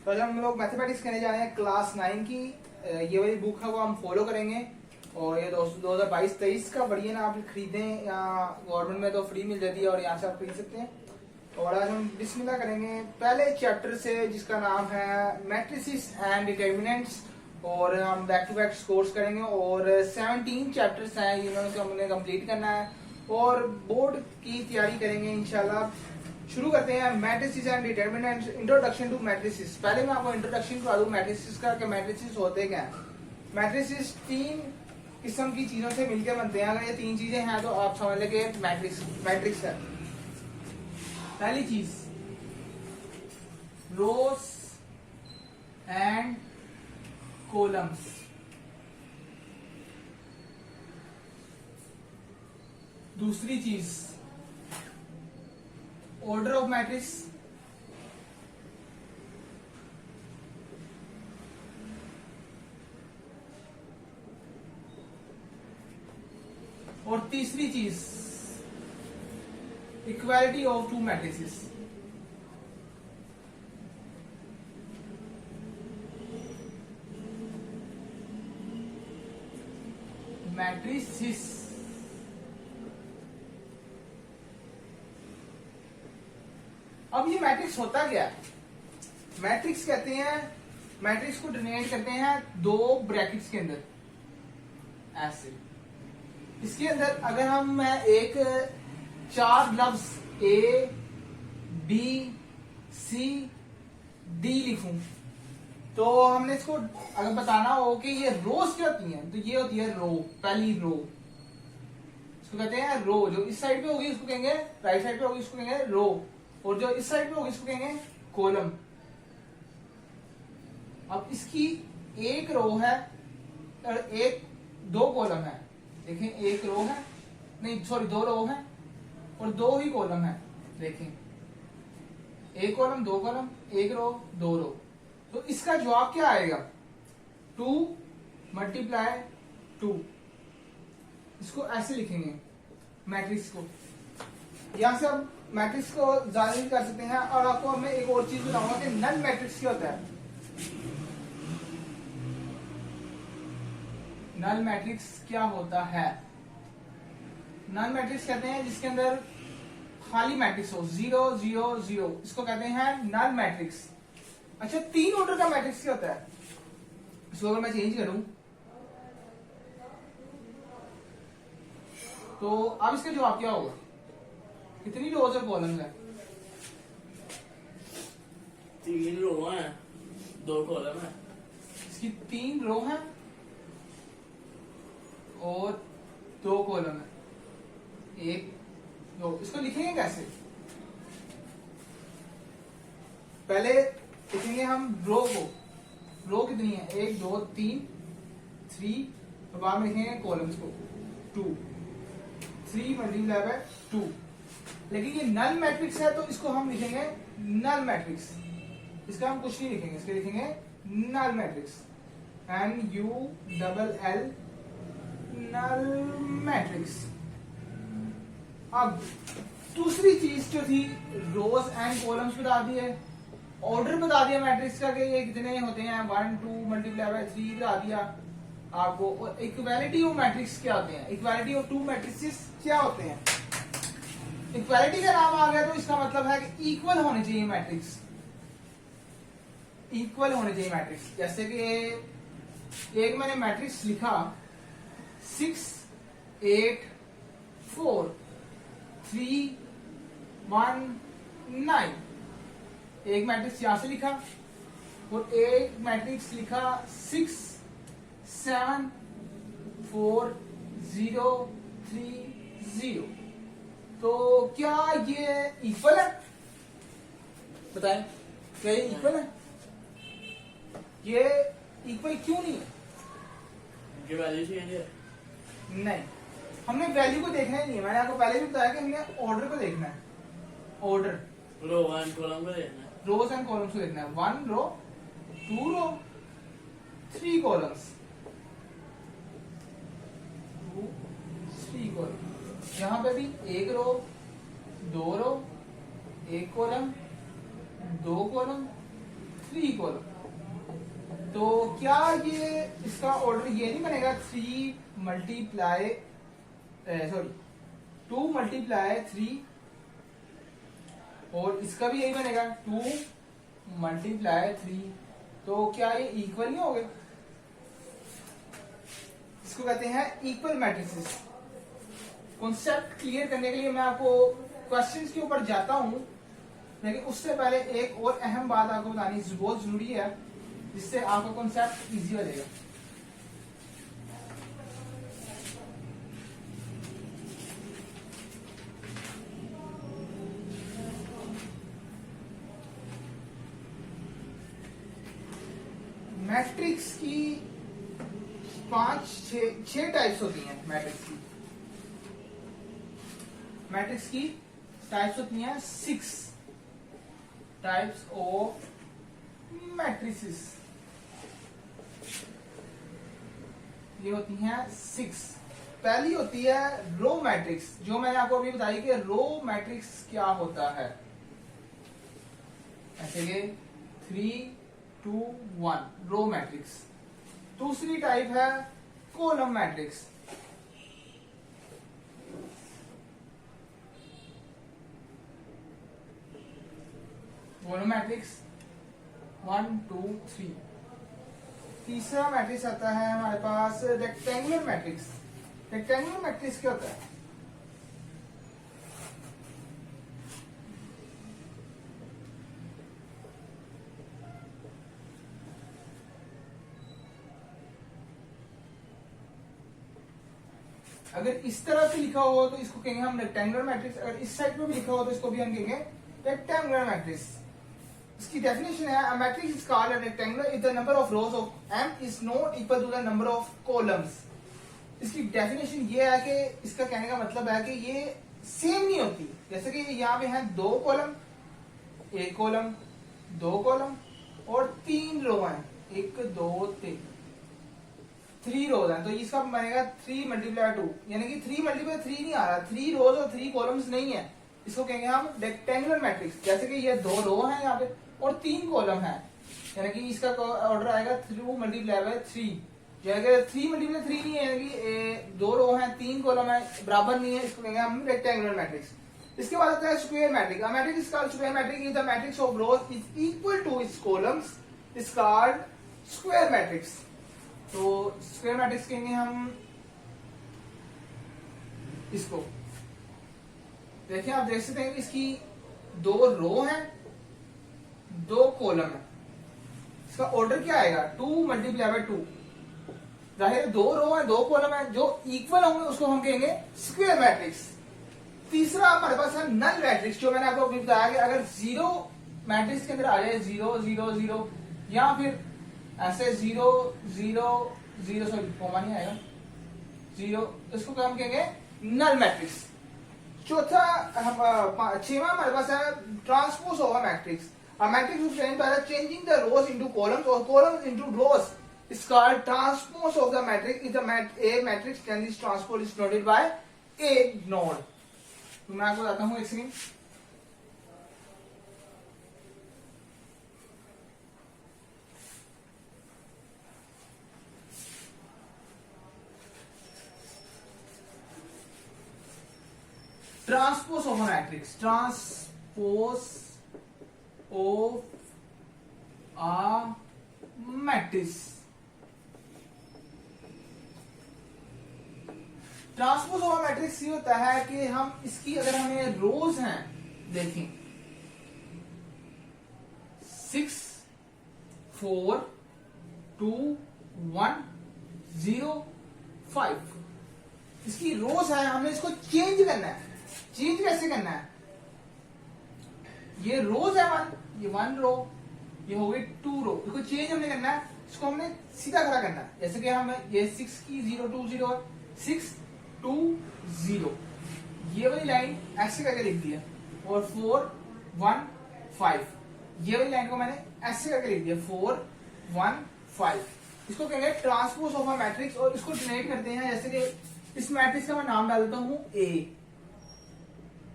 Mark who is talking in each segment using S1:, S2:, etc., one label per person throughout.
S1: तो आज हम लोग मैथमेटिक्स करने जा रहे हैं क्लास 9 की। ये वाली बुक है वो हम फॉलो करेंगे और ये 2022-23 का बढ़िया ना, आप खरीदें या गवर्नमेंट में तो फ्री मिल जाती है और यहाँ से आप खरीद सकते हैं। और आज हम बिस्मिल्लाह करेंगे पहले चैप्टर से जिसका नाम है मैट्रिसेस एंड डिटर्मिनेंट्स, और हम बैक टू बैक कोर्स करेंगे और 17 चैप्टर्स हैं इन्होंने से हमने कंप्लीट करना है और बोर्ड की तैयारी करेंगे इंशाल्लाह। शुरू करते हैं matrices and determinants, introduction to matrices. पहले मैं आपको इंट्रोडक्शन करा दूं मैट्रिसेस का कि मैट्रिसेस होते क्या हैं। मैट्रिसेस 3 किस्म की चीजों से मिलकर बनते हैं। अगर ये 3 चीजें हैं तो आप समझ लेंगे मैट्रिक्स है। पहली चीज रोज एंड कॉलम्स, दूसरी चीज ऑर्डर ऑफ मैट्रिक्स, और तीसरी चीज equality of to matrices. Matrices अब ये मैट्रिक्स होता क्या है? मैट्रिक्स कहते हैं, मैट्रिक्स को डिनोट करते हैं 2 ब्रैकेट्स के अंदर ऐसे। इसके अंदर अगर हम एक 4 लफ्ज ए बी सी डी लिखूं तो हमने इसको अगर बताना हो कि ये रोज क्या होती हैं तो ये होती है रो, पहली रो इसको कहते हैं रो। जो इस साइड पे होगी उसको कहेंगे, राइट साइड पे होगी उसको कहेंगे रो, और जो इस साइड पे होगी इसको कहेंगे कॉलम। अब इसकी एक रो है और एक 2 कॉलम है। देखें एक रो है, नहीं सॉरी 2 रो है और 2 ही कॉलम है। देखें एक कॉलम 2 कॉलम, एक रो 2 रो। तो इसका जवाब क्या आएगा? 2 मल्टीप्लाई 2। इसको ऐसे लिखेंगे मैट्रिक्स को। यहां से हम मैट्रिक्स को जाहिर कर सकते हैं। और आपको मैं एक और चीज बताऊंगा कि नल मैट्रिक्स क्या होता है। नल मैट्रिक्स क्या होता है? नल मैट्रिक्स कहते हैं जिसके अंदर खाली मैट्रिक्स हो, 0 0 0, इसको कहते हैं नल मैट्रिक्स। अच्छा 3 ऑर्डर का मैट्रिक्स क्या होता है? इसको अगर मैं चेंज करूं तो अब इसका जवाब क्या होगा? कितनी रोज और कॉलम्स है?
S2: 3 रो है 2 कॉलम है।
S1: इसकी 3 रो है और 2 कॉलम है। 1 2, इसको लिखेंगे कैसे? पहले लिखेंगे हम रो को। रो कितनी है? 1 2 3 3, और बाद में लिखेंगे कॉलम्स को 2, 3 मल्टीप्लाई बाय 2। लेकिन ये नल मैट्रिक्स है तो इसको हम लिखेंगे नल मैट्रिक्स। इसका हम कुछ नहीं लिखेंगे, इसके लिखेंगे null matrix, NULL, null matrix. अब दूसरी चीज जो थी रोज एंड कॉलम्स बता दिए, ऑर्डर बता दिया मैट्रिक्स का कि ये कितने होते हैं, 1 2 मल्टीप्लाई बाय 3 बता दिया आपको। और इक्वालिटी ऑफ मैट्रिक्स क्या होते हैं? इक्वालिटी ऑफ टू मैट्रिसेस क्या होते हैं? इक्वालिटी का नाम आ गया तो इसका मतलब है कि इक्वल होने चाहिए मैट्रिक्स, इक्वल होने चाहिए मैट्रिक्स। जैसे कि एक मैंने मैट्रिक्स लिखा 6 8 4 3 1 9, एक मैट्रिक्स यहां से लिखा और एक मैट्रिक्स लिखा 6 7 4 0 3 0। तो क्या ये इक्वल है? बताएं, क्या ये इक्वल है? ये इक्वल क्यों नहीं है?
S2: ये वैल्यू चेंज है।
S1: नहीं, हमने वैल्यू को देखना ही नहीं है। मैंने आपको पहले भी बताया कि हमने ऑर्डर को देखना है। ऑर्डर
S2: रो एंड कॉलम को देखना है।
S1: रोज एंड कॉलम्स को देखना है। 1 रो 2 रो 3 कॉलम्स, 2 3 कॉलम। यहाँ पे भी 1 रो 2 रो 1 कॉलम 2 कॉलम 3 कॉलम। तो क्या ये इसका ऑर्डर ये नहीं बनेगा 3 मल्टीप्लाई सॉरी 2 मल्टीप्लाई 3, और इसका भी यही बनेगा 2 मल्टीप्लाई 3। तो क्या ये इक्वल नहीं हो गए? इसको कहते हैं इक्वल मैट्रिसेस। कॉन्सेप्ट क्लियर करने के लिए मैं आपको क्वेश्चंस के ऊपर जाता हूं, लेकिन उससे पहले एक और अहम बात आपको बतानी बहुत जरूरी है, जिससे आपका कॉन्सेप्ट इजी हो जाएगा। मैट्रिक्स की 6 टाइप्स होती हैं। मैट्रिक्स की टाइप्स होती हैं 6 टाइप्स ऑफ मैट्रिसेस। ये होती हैं 6। पहली होती है रो मैट्रिक्स, जो मैंने आपको अभी बताई कि रो मैट्रिक्स क्या होता है। ऐसे कि 3 2 1 रो मैट्रिक्स। दूसरी टाइप है कॉलम मैट्रिक्स। Column matrix 1 2 3। तीसरा मैट्रिक्स आता है हमारे पास रेक्टेंगुलर मैट्रिक्स। रेक्टेंगुलर मैट्रिक्स क्या होता है? अगर इस तरह से लिखा हो तो इसको कहेंगे हम रेक्टेंगुलर मैट्रिक्स, अगर इस साइड पे भी लिखा हो तो इसको भी हम कहेंगे रेक्टेंगुलर मैट्रिक्स। इसकी डेफिनेशन है a matrix is called a rectangular if the number of rows of m is not equal to the number of columns। इसकी डेफिनेशन ये है कि इसका कहने का मतलब है कि ये सेम नहीं होती। जैसे कि यहाँ पे हैं 2 कॉलम, 1 कॉलम, 2 कॉलम और 3 रो हैं, 1 2 3 रोज हैं। तो इसका बनेगा 3 मल्टीप्लाई 2, यानी कि 3 मल्टीप्लाई 3 नहीं आ रहा, 3 रोज और 3 कॉलम्स नहीं है। इसको कहेंगे हम रेक्टेंगुलर मैट्रिक्स। जैसे कि ये 2 रो हैं यहाँ पे और 3 कॉलम है, यानी कि इसका ऑर्डर आएगा 2 मल्टीप्लाई बाय 3। यानी कि 3 मल्टीप्लाई 3 नहीं है, यानी कि 2 रो हैं 3 कॉलम है, बराबर नहीं है। इसको कहेंगे हम रेक्टेंगुलर मैट्रिक्स। इसके बाद आता है square matrix. A matrix is called square matrix if the matrix of rows is equal to its columns is called square matrix. तो स्क्वायर मैट्रिक्स कहेंगे हम इसको। देखिए आप देख सकते हैं कि इसकी 2 रो हैं, 2 कॉलम है। इसका ऑर्डर क्या आएगा 2 मल्टीप्लाई बाय 2। जाहिर 2 रो है 2 कॉलम है, जो इक्वल होंगे उसको हम कहेंगे स्क्वायर मैट्रिक्स। तीसरा हमारे पास है नल मैट्रिक्स, जो मैंने आपको अभी बताया कि अगर 0 मैट्रिक्स के अंदर आ जाए 0 0 0 या फिर ऐसे 0 0 0 सॉरी कॉमा नहीं आएगा 0, इसको हम कहेंगे नल मैट्रिक्स। चौथा 6वां हमारे पास है transpose of a matrix. A matrix is obtained by changing the rows into columns or columns into rows is called transpose of the matrix if the a matrix can this transpose is denoted by a node। तो मैं आपको बताता हूँ एक second. Transpose of a matrix. Transpose of a matrix. Transpose of a matrix ये होता है कि हम इसकी अगर हमें रोज हैं, देखें 6 4 2 1 0 5, इसकी रोज है, हमने इसको चेंज करना है। चेंज कैसे करना है? ये रोज है 1, ये 1 रो, ये हो गई 2 रो। इसको चेंज हमने करना है, इसको हमने सीधा खड़ा करना है। जैसे कि हम ये 6 की 0 2 0 6 2 0, ये वाली लाइन ऐसे करके लिख दिया, और 4 1 5, ये वाली लाइन को मैंने ऐसे करके लिख दिया 4 1 5। इसको कहेंगे ट्रांसपोज ऑफ अ मैट्रिक्स। और इसको डिनोट करते हैं, जैसे कि इस मैट्रिक्स का मैं नाम डाल देता हूं A,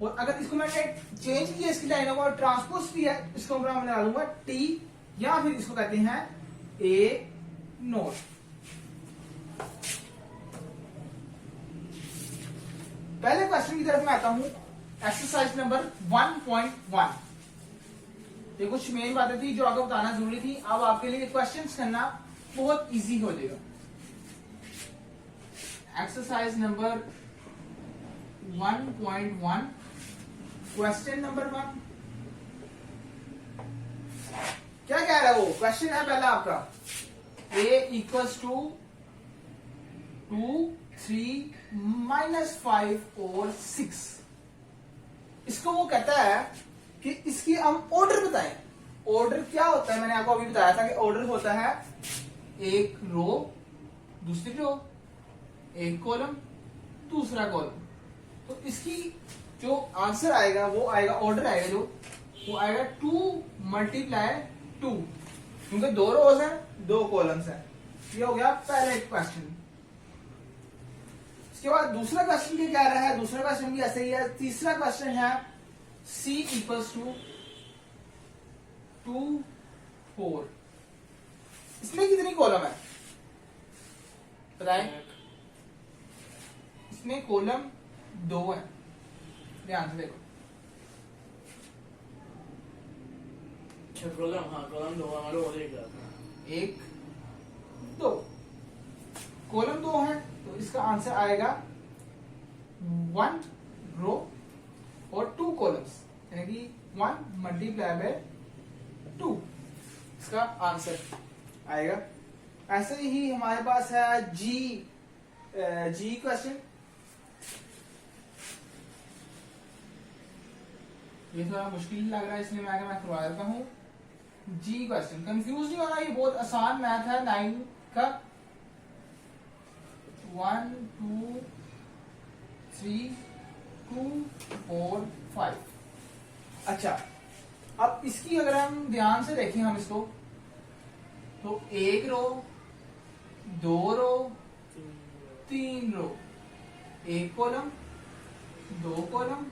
S1: और अगर इसको मैंने चेंज किया इसकी लाइनों को और ट्रांसपोज किया, इसको मैं डालूंगा T या फिर इसको कहते हैं ए नोट। पहले क्वेश्चन की तरफ मैं आता हूं, एक्सरसाइज नंबर 1.1। ये कुछ मेन बातें थी जो आपको बताना जरूरी थी। अब आपके लिए क्वेश्चंस करना बहुत इजी हो जाएगा। Exercise number 1.1, question number 1। क्या कह रहा है वो? क्वेश्चन है पहला आपका, a इक्वल्स टू 2, 3, -5 और 6। इसको वो कहता है कि इसकी हम ऑर्डर बताएं। ऑर्डर क्या होता है? मैंने आपको अभी बताया था कि ऑर्डर होता है एक रो, दूसरी रो, एक कॉलम, दूसरा कॉलम। तो इसकी जो आंसर आएगा वो आएगा, ऑर्डर आएगा जो वो आएगा 2 × 2, क्योंकि 2 रोज है 2 कॉलम्स है। ये हो गया पहला एक क्वेश्चन। इसके बाद दूसरा क्वेश्चन क्या कह रहा है? दूसरा क्वेश्चन भी ऐसे ही है। तीसरा क्वेश्चन है c इक्वल्स टू 2, 4। इसमें कितनी कॉलम है बताएं? इसमें कॉलम 2 है। ध्यान से देखो,
S2: कॉलम, हाँ कॉलम 2 हमारे हो जाएगा।
S1: 1, 2 कॉलम 2 है, तो इसका आंसर आएगा 1 रो और 2 कॉलम्स, यानी कि 1 × 2 इसका आंसर आएगा। ऐसे ही हमारे पास है जी क्वेश्चन। ये थोड़ा मुश्किल लग रहा है, इसलिए मैं करवा देता हूँ। जी क्वेश्चन, कंफ्यूज नहीं होना, ये बहुत आसान मैथ है 9 का। 1, 2, 3, 2, 4, 5। अच्छा, अब इसकी अगर हम ध्यान से देखें हम इसको, तो 1 रो, 2 रो, 3 रो, 1 कॉलम, 2 कॉलम,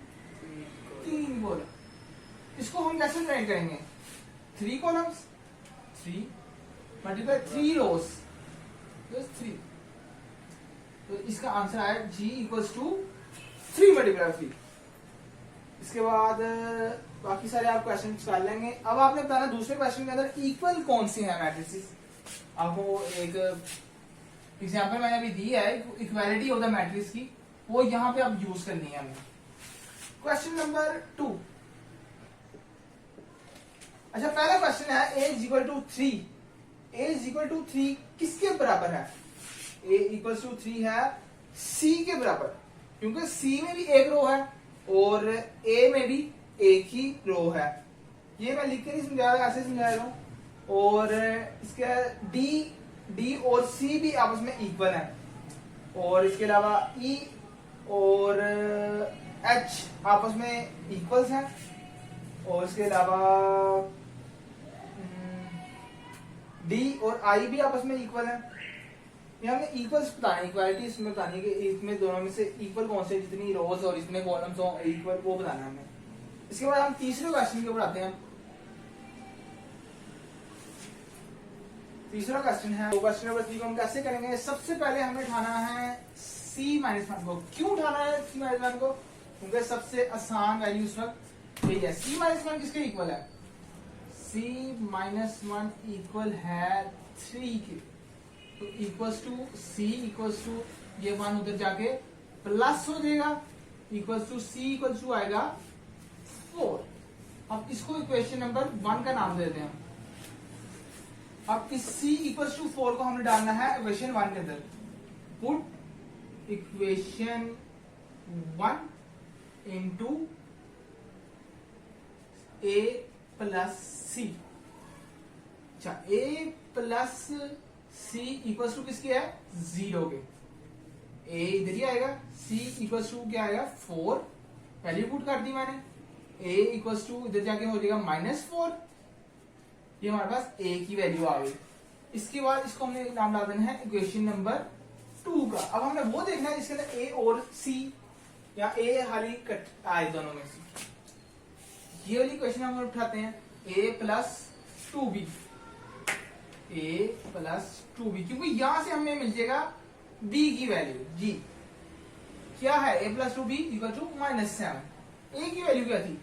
S1: 3 कॉलम। इसको हम कैसे राइट करेंगे? 3 कॉलम्स, 3 × 3 रोज, 3। तो इसका आंसर आया G इक्वल्स टू 3 × 3। इसके बाद बाकी सारे आप क्वेश्चन कर लेंगे। अब आपने बताना दूसरे क्वेश्चन के अंदर इक्वल कौन सी है मैट्रिसेस। आपको एक एग्जांपल मैंने अभी दी है इक्वालिटी ऑफ द मैट्रिक्स की, वो यहां पे अब यूज करनी है हमें। Question number 2। अच्छा, पहला क्वेश्चन है a = 3। a = 3 किसके बराबर है? a = 3 है c के बराबर, क्योंकि c में भी एक रो है और a में भी एक ही रो है। ये मैं लिख के नहीं समझा रहा, ऐसे समझा रहा हूं। और इसके d और c भी आपस में इक्वल है, और इसके अलावा e और h आपस में इक्वल्स हैं, और इसके अलावा d और i भी आपस में इक्वल है। ये हमने इक्वल्स बताने, इक्वालिटी इसमें बतानी है कि इसमें दोनों में से इक्वल कौन से, जितनी रोज और इतने कॉलम्स हो इक्वल, वो बताना है हमें। इसके बाद हम तीसरे क्वेश्चन के ऊपर आते हैं। तीसरा क्वेश्चन है, क्वेश्चन नंबर 3 को हम कैसे करेंगे? सबसे पहले हमें उठाना है c-1 को। क्यों उठाना है c-1 को? क्योंकि सबसे आसान वैल्यू इस वक्त यही है। c-1 किसके इक्वल है? c-1 इक्वल है 3 के। तो equals to c equals to ये 1 उधर जाके प्लस हो जाएगा, equals to c equals to आएगा 4। अब इसको इक्वेशन नंबर 1 का नाम देते हैं। अब इस c इक्वल्स टू 4 को हमने डालना है इक्वेशन 1 के अंदर। Put equation 1 into a plus c। अच्छा, a plus c equals to किसके है? 0 के। a इधर ही आएगा, c इक्वल्स टू क्या आएगा? 4। वैल्यू पुट कर दी मैंने। a इक्वल्स टू इधर जाके हो जाएगा -4। ये हमारे पास a की वैल्यू आ गई। इसके बाद इसको हमने नाम डाल देना है इक्वेशन नंबर 2 का। अब हमने वो देखना है जिसके अंदर a और c या a हाली कट आए दोनों में से। ये वाली इक्वेशन हम उठाते हैं, a plus 2b। a plus 2b, क्योंकि यहां से हमें मिल जाएगा b की वैल्यू। जी क्या है, a plus 2b equal to -7। a की वैल्यू क्या थी,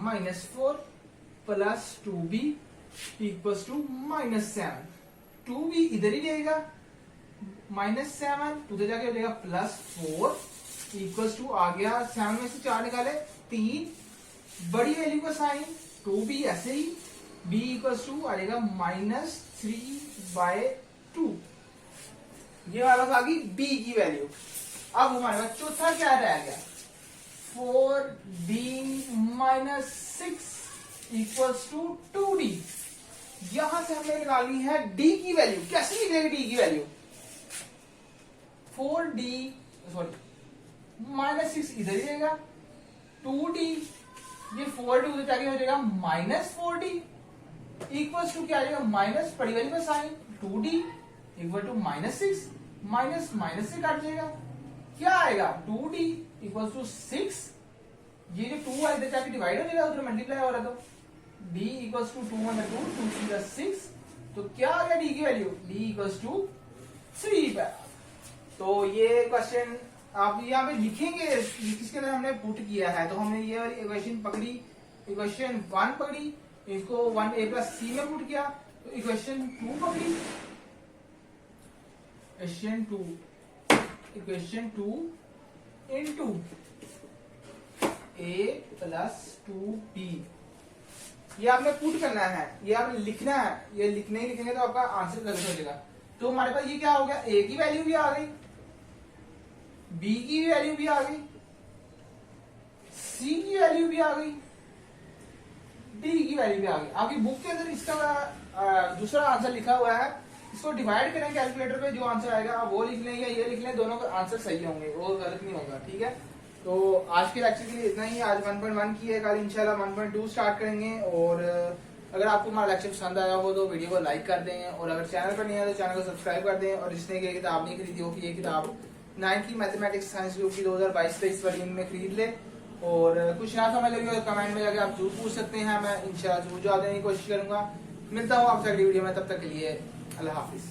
S1: -4 plus 2b equal to -7। 2b इधर ही रहेगा, -7 उधर जाके हो जाएगा +4 इक्वल टू आ गया 7 में से 4 निकाले 3, बड़ी वैल्यू का साइन 2b ऐसे ही, b इक्वल टू आ जाएगा -3/2। ये हमारे पास आ गई b की वैल्यू। अब हमारे पास चौथा क्या रह गया, 4b -6 इक्वल्स टू 2d। यहां से हमें निकालनी है d की वैल्यू। कैसे निकलेगी d की वैल्यू, 4d सॉरी -6 इधर ही रहेगा, 2d ये 4d उधर जाके हो जाएगा -4d इक्वल्स टू क्या आ जाएगा, माइनस बड़ी वैल्यू का sign 2d equal to -6 minus minus से काट जाएगा, क्या आएगा 2d इक्वल टू 6। ये जो 2 है इधर जाके डिवाइड हो जाएगा, उधर मल्टीप्लाई हो रहा तो d इक्वल टू 2 1 2 2 3 6। तो क्या आ गया d की वैल्यू, d इक्वल टू 3 पे। तो ये क्वेश्चन आप यहाँ पे लिखेंगे किसके अंदर हमने पुट किया है। तो हमने ये वाली इक्वेशन पकड़ी, इक्वेशन 1 पकड़ी, इसको 1a प्लस c में पुट किया, तो इक्वेशन 2 पकड़ी, equation 2 into a plus 2b, ये आपने पुट करना है, ये आपने लिखना है। ये लिखने ही लिखेंगे तो आपका आंसर गलत हो जाएगा। तो हमारे पास ये क्या हो गया, a की वैल्यू भी आ गई, b की वैल्यू भी आ गई, c की वैल्यू भी आ गई, d की वैल्यू भी आ गई। आपकी बुक के अंदर इसका दूसरा आंसर लिखा हुआ है, इसको डिवाइड करें कैलकुलेटर पे, जो आंसर आएगा आप वो लिख लें या ये लिख लें, दोनों का आंसर सही होंगे, वो गलत नहीं होगा। ठीक है, तो आज के लेक्चर के लिए इतना ही। आज 1.1 की है, कल इंशाल्लाह 1.2 स्टार्ट करेंगे। और अगर आपको हमारा लेक्चर पसंद आया हो तो वीडियो को लाइक कर दें, और अगर चैनल पर नहीं है तो चैनल को सब्सक्राइब कर दें। और जिसने ये किताब नहीं खरीदी हो कि ये किताब 9th की मैथमेटिक्स साइंस ग्रुप की 2022-23 वाली में खरीद ले। और कुछ ना समझ लगी हो तो कमेंट में जाके आप जरूर पूछ सकते हैं, मैं इंशाल्लाह जरूर जवाब देने की कोशिश करूंगा। मिलता हूँ आपसे अगली वीडियो में, तब तक के लिए अल्लाह हाफिज।